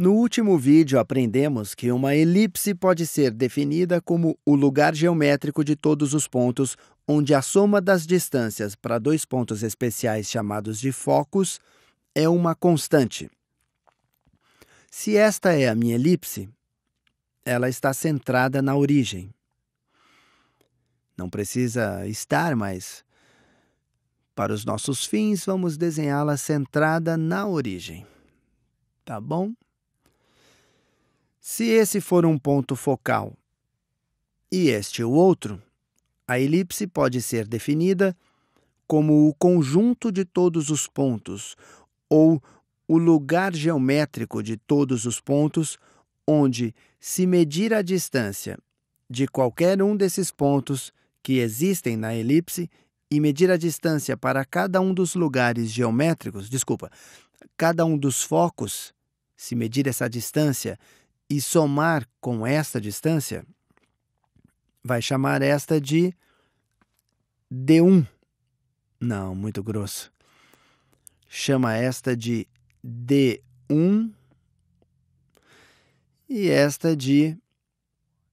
No último vídeo, aprendemos que uma elipse pode ser definida como o lugar geométrico de todos os pontos, onde a soma das distâncias para dois pontos especiais chamados de focos é uma constante. Se esta é a minha elipse, ela está centrada na origem. Não precisa estar, mas para os nossos fins, vamos desenhá-la centrada na origem. Tá bom? Se esse for um ponto focal e este o outro, a elipse pode ser definida como o conjunto de todos os pontos, ou o lugar geométrico de todos os pontos, onde, se medir a distância de qualquer um desses pontos que existem na elipse e medir a distância para cada um dos lugares geométricos, cada um dos focos, se medir essa distância e somar com esta distância, vai chamar esta de D1. Não, muito grosso. Chama esta de D1 e esta de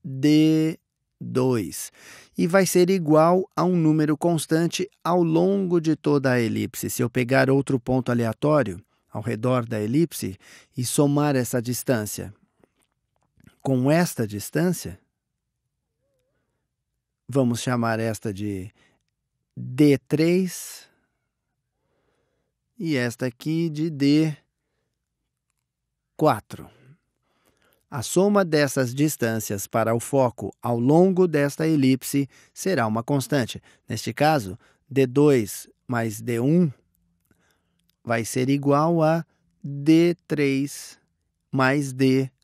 D2. E vai ser igual a um número constante ao longo de toda a elipse. Se eu pegar outro ponto aleatório ao redor da elipse e somar essa distância com esta distância, vamos chamar esta de D3 e esta aqui de D4. A soma dessas distâncias para o foco ao longo desta elipse será uma constante. Neste caso, D2 mais D1 vai ser igual a D3 mais D4.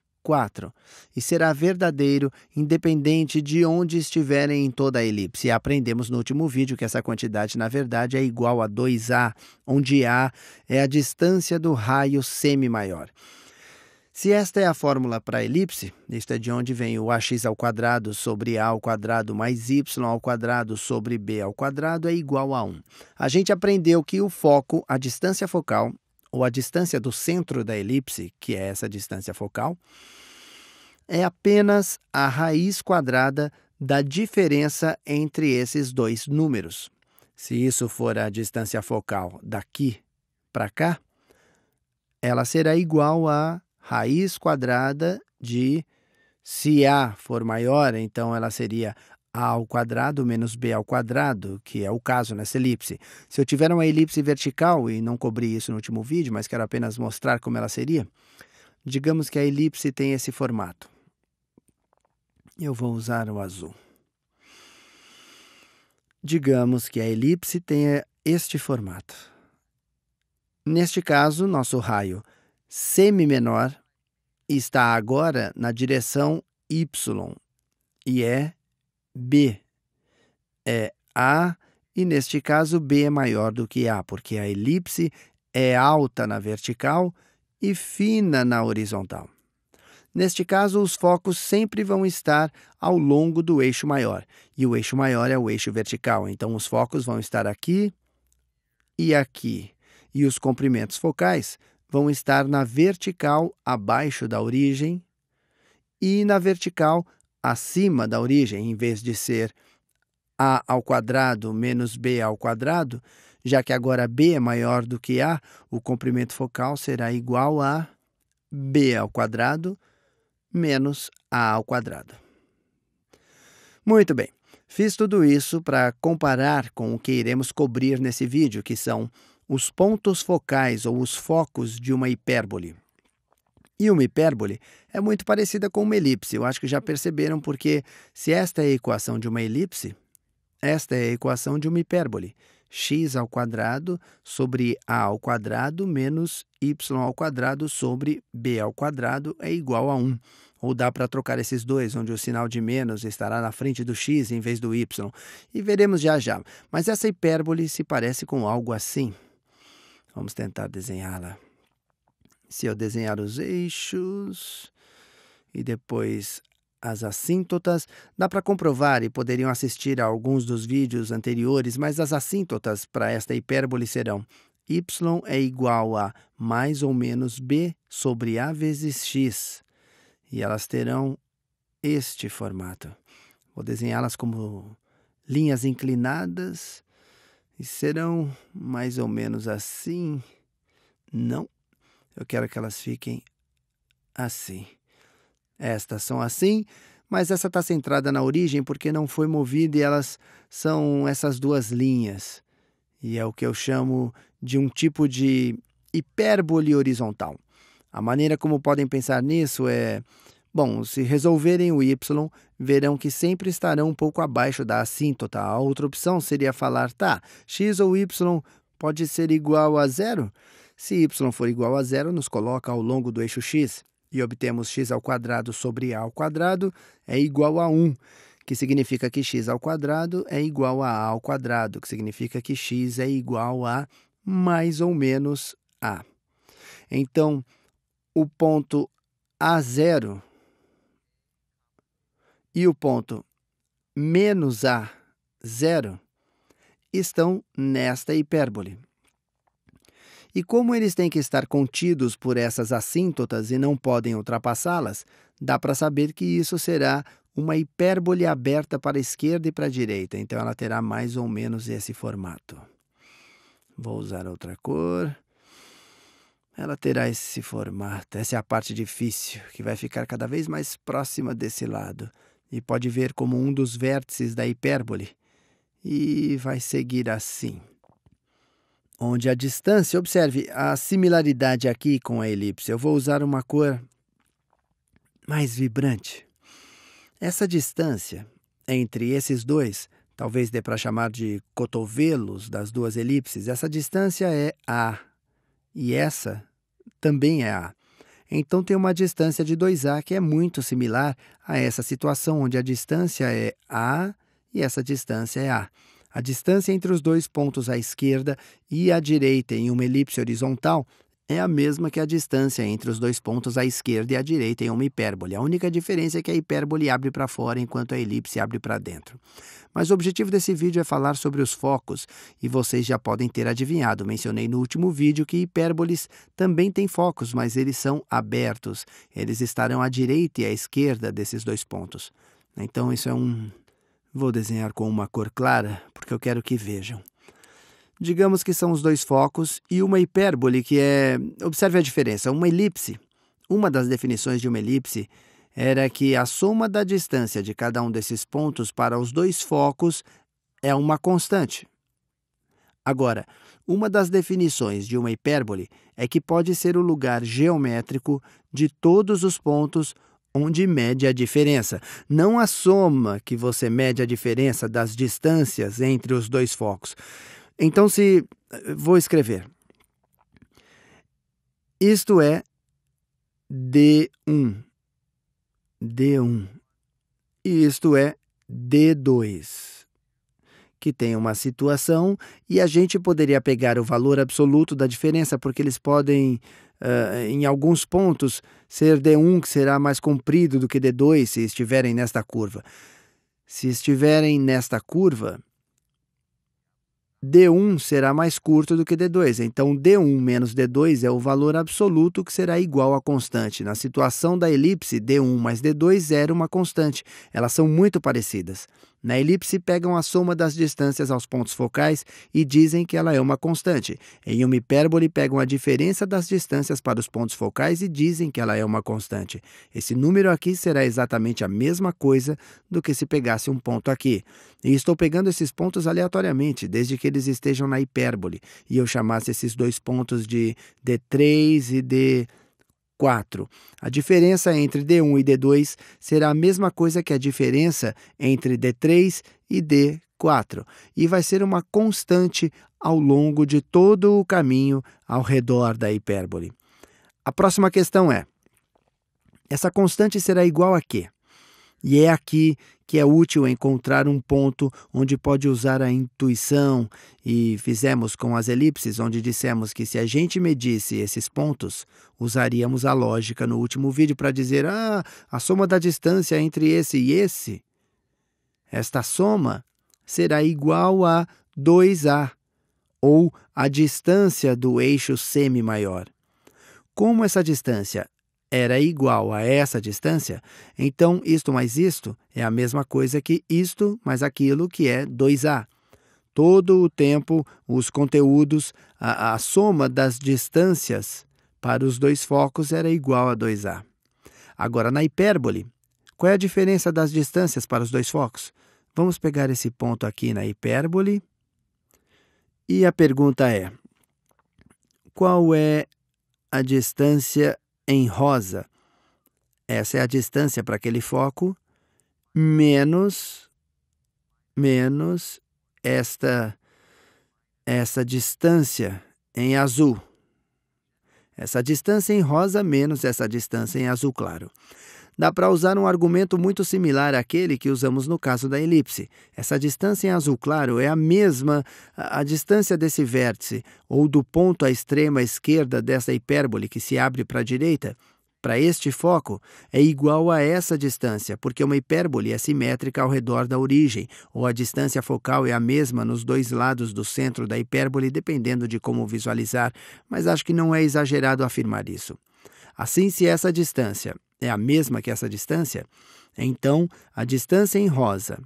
E será verdadeiro independente de onde estiverem em toda a elipse. E aprendemos no último vídeo que essa quantidade, na verdade, é igual a 2A, onde A é a distância do raio semi-maior. Se esta é a fórmula para a elipse, isto é de onde vem o ax ao quadrado sobre a ao quadrado mais y ao quadrado sobre b ao quadrado é igual a 1. A gente aprendeu que o foco, a distância focal, ou a distância do centro da elipse, que é essa distância focal, é apenas a raiz quadrada da diferença entre esses dois números. Se isso for a distância focal daqui para cá, ela será igual a raiz quadrada de, se A for maior, então ela seria A ao quadrado menos B ao quadrado, que é o caso nessa elipse. Se eu tiver uma elipse vertical, e não cobri isso no último vídeo, mas quero apenas mostrar como ela seria, digamos que a elipse tem esse formato. Eu vou usar o azul. Digamos que a elipse tenha este formato. Neste caso, nosso raio semi-menor está agora na direção y e é B. É A e, neste caso, B é maior do que A, porque a elipse é alta na vertical e fina na horizontal. Neste caso, os focos sempre vão estar ao longo do eixo maior, e o eixo maior é o eixo vertical, então os focos vão estar aqui e aqui, e os comprimentos focais vão estar na vertical abaixo da origem e na vertical acima da origem, em vez de ser A ao quadrado menos B ao quadrado, já que agora B é maior do que A, o comprimento focal será igual a B ao quadrado menos A ao quadrado. Muito bem, fiz tudo isso para comparar com o que iremos cobrir nesse vídeo, que são os pontos focais ou os focos de uma hipérbole. E uma hipérbole é muito parecida com uma elipse, eu acho que já perceberam, porque se esta é a equação de uma elipse, esta é a equação de uma hipérbole. X ao quadrado sobre A ao quadrado menos Y ao quadrado sobre B ao quadrado é igual a 1. Ou dá para trocar esses dois, onde o sinal de menos estará na frente do x em vez do y. E veremos já já. Mas essa hipérbole se parece com algo assim. Vamos tentar desenhá-la. Se eu desenhar os eixos e depois as assíntotas, dá para comprovar e poderiam assistir a alguns dos vídeos anteriores, mas as assíntotas para esta hipérbole serão y é igual a mais ou menos b sobre a vezes x. E elas terão este formato. Vou desenhá-las como linhas inclinadas e serão mais ou menos assim. Não, eu quero que elas fiquem assim. Estas são assim, mas essa está centrada na origem porque não foi movida e elas são essas duas linhas. E é o que eu chamo de um tipo de hipérbole horizontal. A maneira como podem pensar nisso é... Bom, se resolverem o y, verão que sempre estarão um pouco abaixo da assíntota. A outra opção seria falar, tá, x ou y pode ser igual a zero? Se y for igual a zero, nos coloca ao longo do eixo x e obtemos x ao quadrado sobre a ao quadrado é igual a 1, que significa que x ao quadrado é igual a ao quadrado, que significa que x é igual a mais ou menos a. Então, o ponto A0 e o ponto menos A0 estão nesta hipérbole. E como eles têm que estar contidos por essas assíntotas e não podem ultrapassá-las, dá para saber que isso será uma hipérbole aberta para a esquerda e para a direita. Então, ela terá mais ou menos esse formato. Vou usar outra cor. Ela terá esse formato. Essa é a parte difícil, que vai ficar cada vez mais próxima desse lado. E pode ver como um dos vértices da hipérbole. E vai seguir assim. Onde a distância, observe a similaridade aqui com a elipse. Eu vou usar uma cor mais vibrante. Essa distância entre esses dois, talvez dê para chamar de cotovelos das duas elipses, essa distância é A e essa também é A. Então tem uma distância de 2A que é muito similar a essa situação onde a distância é A e essa distância é A. A distância entre os dois pontos à esquerda e à direita em uma elipse horizontal é a mesma que a distância entre os dois pontos à esquerda e à direita em uma hipérbole. A única diferença é que a hipérbole abre para fora enquanto a elipse abre para dentro. Mas o objetivo desse vídeo é falar sobre os focos e vocês já podem ter adivinhado. Mencionei no último vídeo que hipérboles também têm focos, mas eles são abertos. Eles estarão à direita e à esquerda desses dois pontos. Então isso é Vou desenhar com uma cor clara, porque eu quero que vejam. Digamos que são os dois focos e uma hipérbole que é... Observe a diferença. Uma elipse, uma das definições de uma elipse era que a soma da distância de cada um desses pontos para os dois focos é uma constante. Agora, uma das definições de uma hipérbole é que pode ser o lugar geométrico de todos os pontos onde mede a diferença. Não a soma que você mede a diferença das distâncias entre os dois focos. Então, vou escrever. Isto é D1. D1. E isto é D2. Que tem uma situação e a gente poderia pegar o valor absoluto da diferença, porque eles podem... em alguns pontos, ser D1 que será mais comprido do que D2 se estiverem nesta curva. Se estiverem nesta curva, D1 será mais curto do que D2. Então, D1 menos D2 é o valor absoluto que será igual à constante. Na situação da elipse, D1 mais D2 era uma constante. Elas são muito parecidas. Na elipse, pegam a soma das distâncias aos pontos focais e dizem que ela é uma constante. Em uma hipérbole, pegam a diferença das distâncias para os pontos focais e dizem que ela é uma constante. Esse número aqui será exatamente a mesma coisa do que se pegasse um ponto aqui. E estou pegando esses pontos aleatoriamente, desde que eles estejam na hipérbole, e eu chamasse esses dois pontos de D3 e D4. A diferença entre D1 e D2 será a mesma coisa que a diferença entre D3 e D4, e vai ser uma constante ao longo de todo o caminho ao redor da hipérbole. A próxima questão é, essa constante será igual a quê? E é aqui que é útil encontrar um ponto onde pode usar a intuição, e fizemos com as elipses, onde dissemos que se a gente medisse esses pontos, usaríamos a lógica no último vídeo para dizer, a soma da distância entre esse e esse, esta soma será igual a 2A, ou a distância do eixo semi-maior. Como essa distância era igual a essa distância, então isto mais isto é a mesma coisa que isto mais aquilo, que é 2A. Todo o tempo, os conteúdos, a soma das distâncias para os dois focos era igual a 2A. Agora, na hipérbole, qual é a diferença das distâncias para os dois focos? Vamos pegar esse ponto aqui na hipérbole. E a pergunta é: qual é a distância em rosa? Essa é a distância para aquele foco, menos essa distância em azul. Essa distância em rosa menos essa distância em azul claro. Dá para usar um argumento muito similar àquele que usamos no caso da elipse. Essa distância em azul claro é a mesma, a distância desse vértice, ou do ponto à extrema esquerda dessa hipérbole que se abre para a direita, para este foco, é igual a essa distância, porque uma hipérbole é simétrica ao redor da origem, ou a distância focal é a mesma nos dois lados do centro da hipérbole, dependendo de como visualizar, mas acho que não é exagerado afirmar isso. Assim, se essa distância é a mesma que essa distância, então a distância em rosa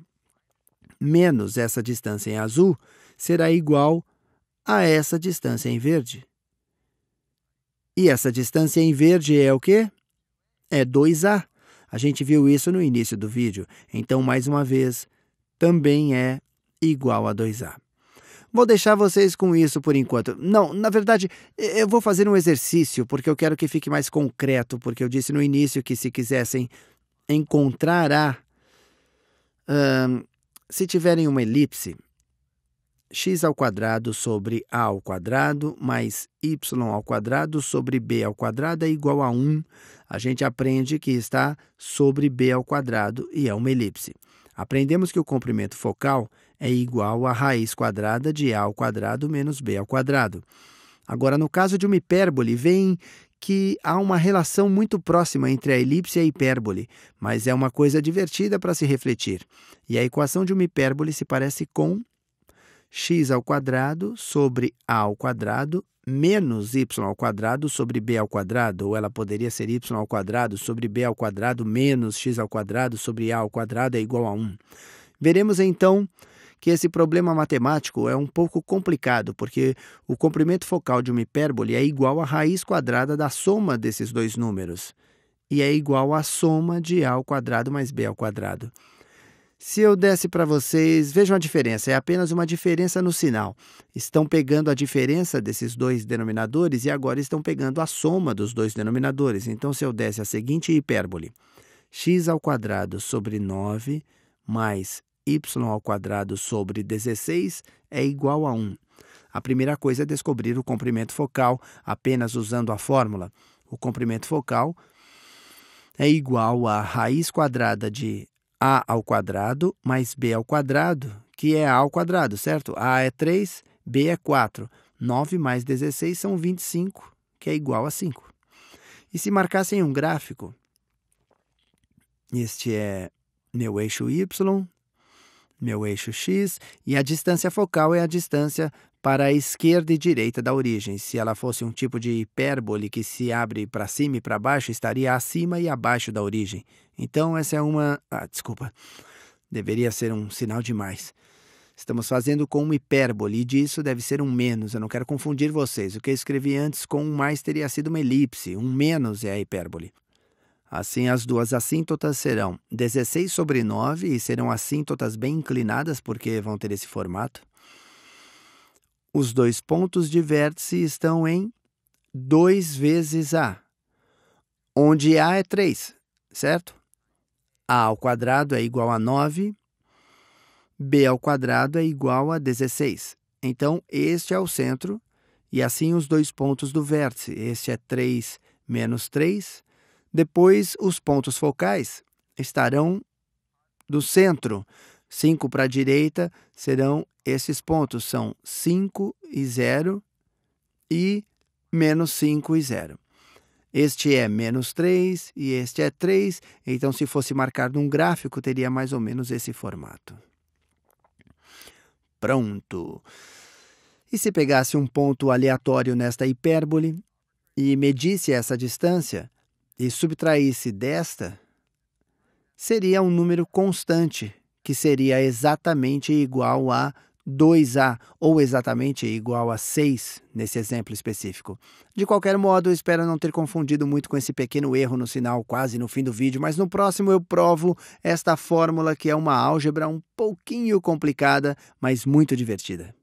menos essa distância em azul será igual a essa distância em verde. E essa distância em verde é o quê? É 2A. A gente viu isso no início do vídeo. Então, mais uma vez, também é igual a 2A. Vou deixar vocês com isso por enquanto. Não, na verdade, eu vou fazer um exercício, porque eu quero que fique mais concreto, porque eu disse no início que se quisessem encontrar se tiverem uma elipse, x² sobre a² mais y² sobre b² é igual a 1. A gente aprende que está sobre b² e é uma elipse. Aprendemos que o comprimento focal é igual à raiz quadrada de a² menos b². Agora, no caso de uma hipérbole, veem que há uma relação muito próxima entre a elipse e a hipérbole, mas é uma coisa divertida para se refletir. E a equação de uma hipérbole se parece com x² sobre a² menos y² sobre b², ou ela poderia ser y² sobre b² menos x² sobre a² é igual a 1. Veremos então que esse problema matemático é um pouco complicado, porque o comprimento focal de uma hipérbole é igual à raiz quadrada da soma desses dois números, e é igual à soma de a² mais b². Se eu desse para vocês, vejam a diferença, é apenas uma diferença no sinal. Estão pegando a diferença desses dois denominadores e agora estão pegando a soma dos dois denominadores. Então, se eu desse a seguinte hipérbole, x² sobre 9 mais y² sobre 16 é igual a 1. A primeira coisa é descobrir o comprimento focal apenas usando a fórmula. O comprimento focal é igual à raiz quadrada de a² mais b², que é a², certo? A é 3, b é 4. 9 mais 16 são 25, que é igual a 5. E se marcassem um gráfico, este é meu eixo y, meu eixo x, e a distância focal é a distância para a esquerda e direita da origem. Se ela fosse um tipo de hipérbole que se abre para cima e para baixo, estaria acima e abaixo da origem. Então, essa é uma... desculpa. Deveria ser um sinal de mais. Estamos fazendo com uma hipérbole, e disso deve ser um menos. Eu não quero confundir vocês. O que eu escrevi antes com um mais teria sido uma elipse. Um menos é a hipérbole. Assim, as duas assíntotas serão 16 sobre 9, e serão assíntotas bem inclinadas, porque vão ter esse formato. Os dois pontos de vértice estão em 2 vezes A, onde A é 3, certo? A² é igual a 9, b² é igual a 16. Então, este é o centro, e assim os dois pontos do vértice. Este é 3 menos 3. Depois, os pontos focais estarão do centro. 5 para a direita serão esses pontos, são 5 e 0 e menos 5 e 0. Este é menos 3 e este é 3, então se fosse marcar num gráfico, teria mais ou menos esse formato. Pronto! E se pegasse um ponto aleatório nesta hipérbole e medisse essa distância e subtraísse desta, seria um número constante, que seria exatamente igual a 2a, ou exatamente igual a 6, nesse exemplo específico. De qualquer modo, eu espero não ter confundido muito com esse pequeno erro no sinal quase no fim do vídeo, mas no próximo eu provo esta fórmula que é uma álgebra um pouquinho complicada, mas muito divertida.